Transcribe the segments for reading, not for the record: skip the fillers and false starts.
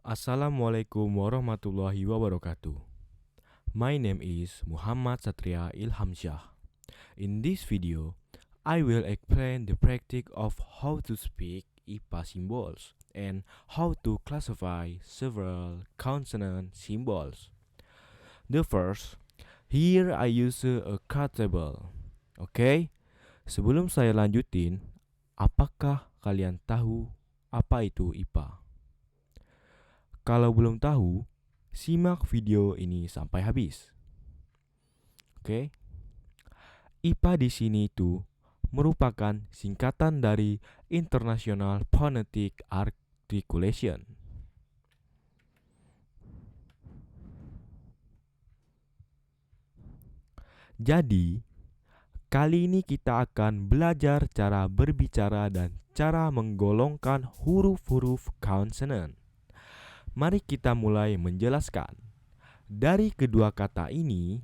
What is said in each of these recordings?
Assalamualaikum warahmatullahi wabarakatuh. My name is Muhammad Satria Ilhamsyah. In this video, I will explain the practice of how to speak IPA symbols and how to classify several consonant symbols. The first, here I use a card table. Okay? Sebelum saya lanjutin, apakah kalian tahu apa itu IPA? Kalau belum tahu, simak video ini sampai habis. Oke. IPA di sini itu merupakan singkatan dari International Phonetic Articulation. Jadi, kali ini kita akan belajar cara berbicara dan cara menggolongkan huruf-huruf konsonan. Mari kita mulai menjelaskan. Dari kedua kata ini,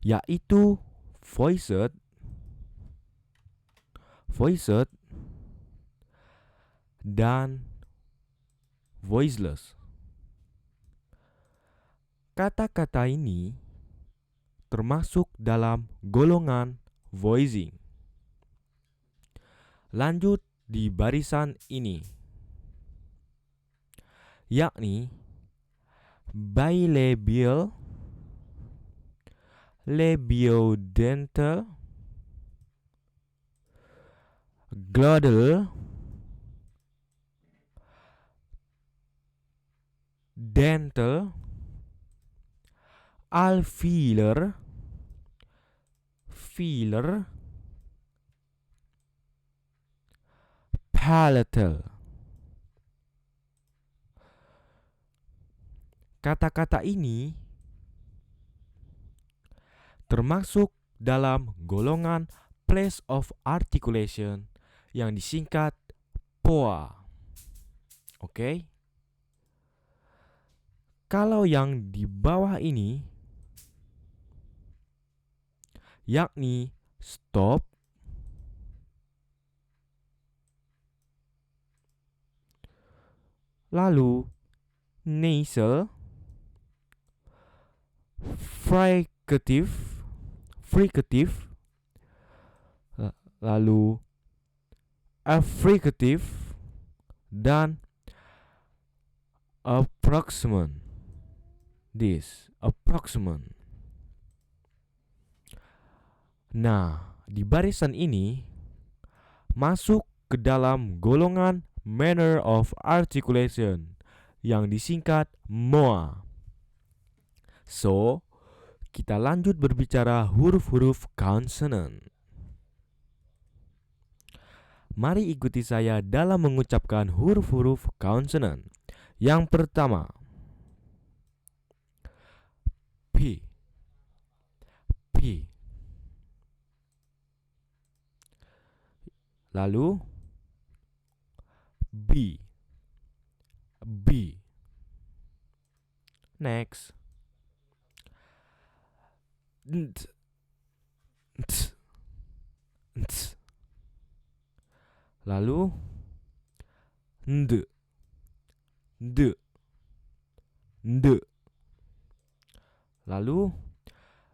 yaitu voiced dan voiceless. Kata-kata ini termasuk dalam golongan voicing. Lanjut di barisan ini, yakni bilabial, labiodental, glottal, dental, alveolar, velar, palatal. Kata-kata ini termasuk dalam golongan place of articulation yang disingkat POA. Oke? Kalau yang di bawah ini, yakni stop, lalu nasal, fricative, lalu affricative, dan approximant. Nah, di barisan ini masuk ke dalam golongan manner of articulation yang disingkat MOA. So, kita lanjut berbicara huruf-huruf konsonan. Mari ikuti saya dalam mengucapkan huruf-huruf konsonan. Yang pertama, P. Lalu B. Next, nt. Lalu nd. Lalu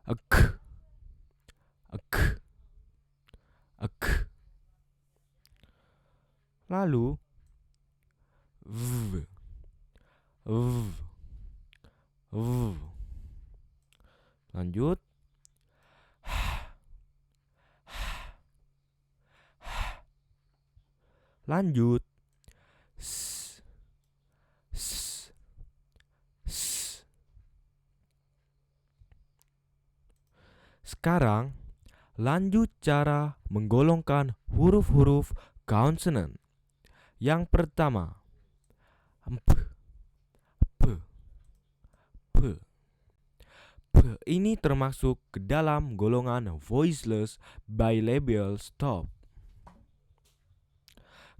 ek. Lalu v. Lanjut lanjut s. Sekarang lanjut cara menggolongkan huruf-huruf konsonan. Yang pertama, P ini termasuk ke dalam golongan voiceless bilabial stop.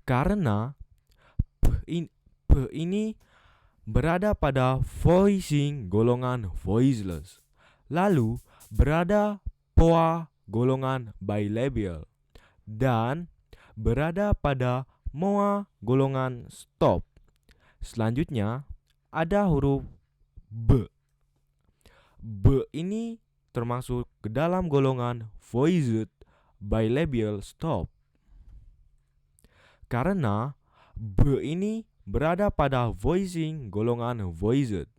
Karena P ini berada pada voicing golongan voiceless, lalu berada POA golongan bilabial, dan berada pada MOA golongan stop. Selanjutnya ada huruf B. B ini termasuk ke dalam golongan voiced bilabial stop. Karena B ini berada pada voicing golongan voiced,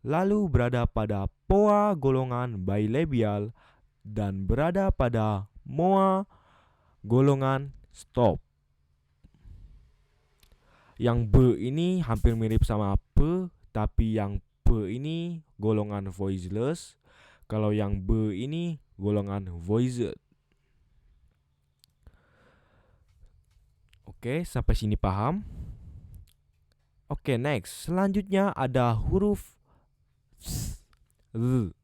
lalu berada pada POA golongan bilabial, dan berada pada MOA golongan stop. Yang B ini hampir mirip sama P, tapi yang P ini golongan voiceless, kalau yang B ini golongan voiced. Oke, sampai sini paham? Oke, next. Selanjutnya ada huruf Z. Z.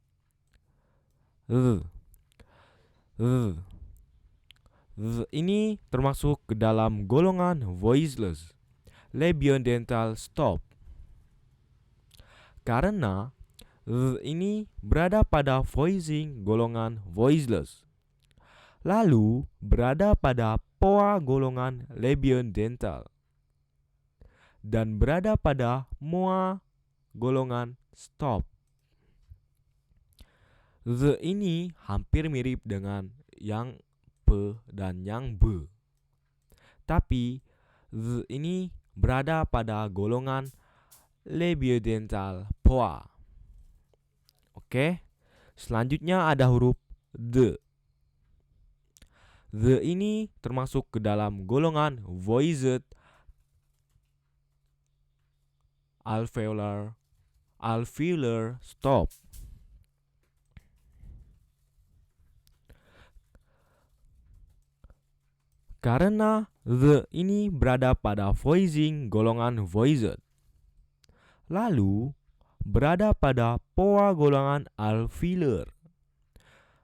Z. Z ini termasuk ke dalam golongan voiceless, labiodental stop. Karena Z ini berada pada voicing golongan voiceless, lalu berada pada POA golongan labiodental, dan berada pada MOA golongan stop. Z ini hampir mirip dengan yang P dan yang B, tapi Z ini berada pada golongan labiodental POA. Oke, selanjutnya ada huruf D. Z ini termasuk ke dalam golongan voiced alveolar stop. Karena Z ini berada pada voicing golongan voiced, lalu berada pada POA golongan alveolar,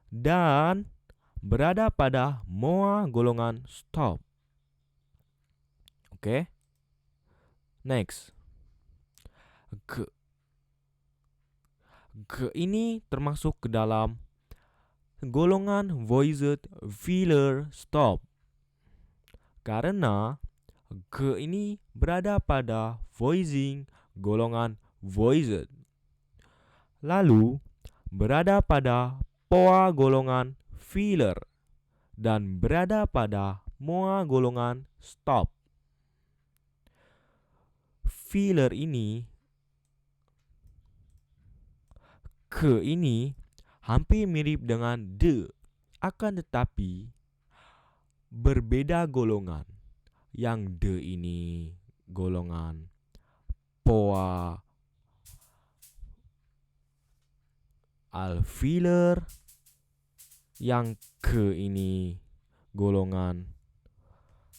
dan berada pada MOA golongan stop. Oke. Next. G. G ini termasuk ke dalam golongan voiced velar stop. Karena G ini berada pada voicing golongan voiced, lalu berada pada POA golongan velar, dan berada pada MOA golongan stop. Velar ini, K ini hampir mirip dengan D, akan tetapi berbeda golongan. Yang D ini golongan POA alveolar, yang K ini golongan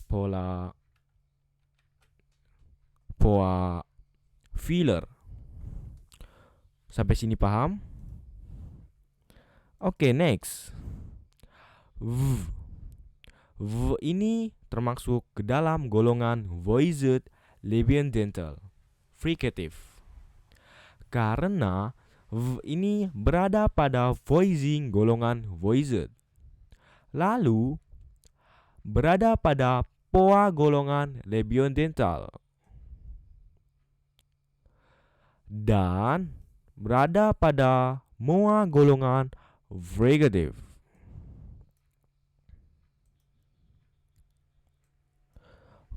POA velar. Sampai sini paham? Oke, next. V. V ini termasuk ke dalam golongan voiced labiodental fricative. Karena V ini berada pada voicing golongan voiced, lalu berada pada POA golongan labiodental, dan berada pada MOA golongan fricative.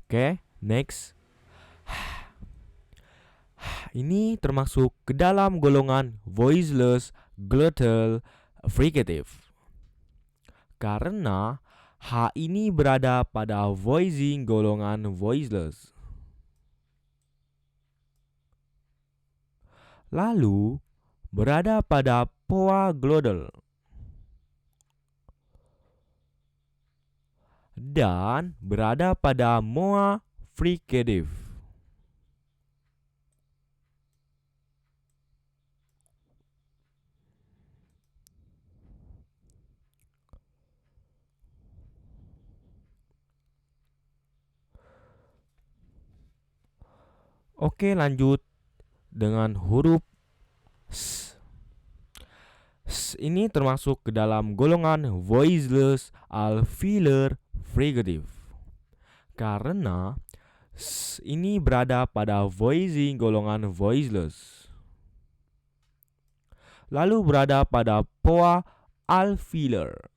Oke, next. Ini termasuk ke dalam golongan voiceless glottal fricative. Karena H ini berada pada voicing golongan voiceless, lalu berada pada POA glottal, dan berada pada MOA fricative. Oke, lanjut dengan huruf S. S ini termasuk ke dalam golongan voiceless alveolar fricative. karena ini berada pada voicing golongan voiceless. Lalu berada pada poi alveolar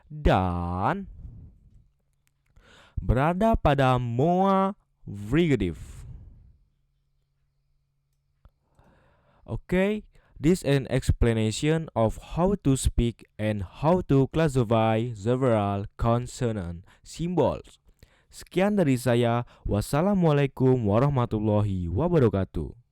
dan berada pada moa fricative. Okay, this is an explanation of how to speak and how to classify several consonant symbols. Sekian dari saya. Wassalamualaikum warahmatullahi wabarakatuh.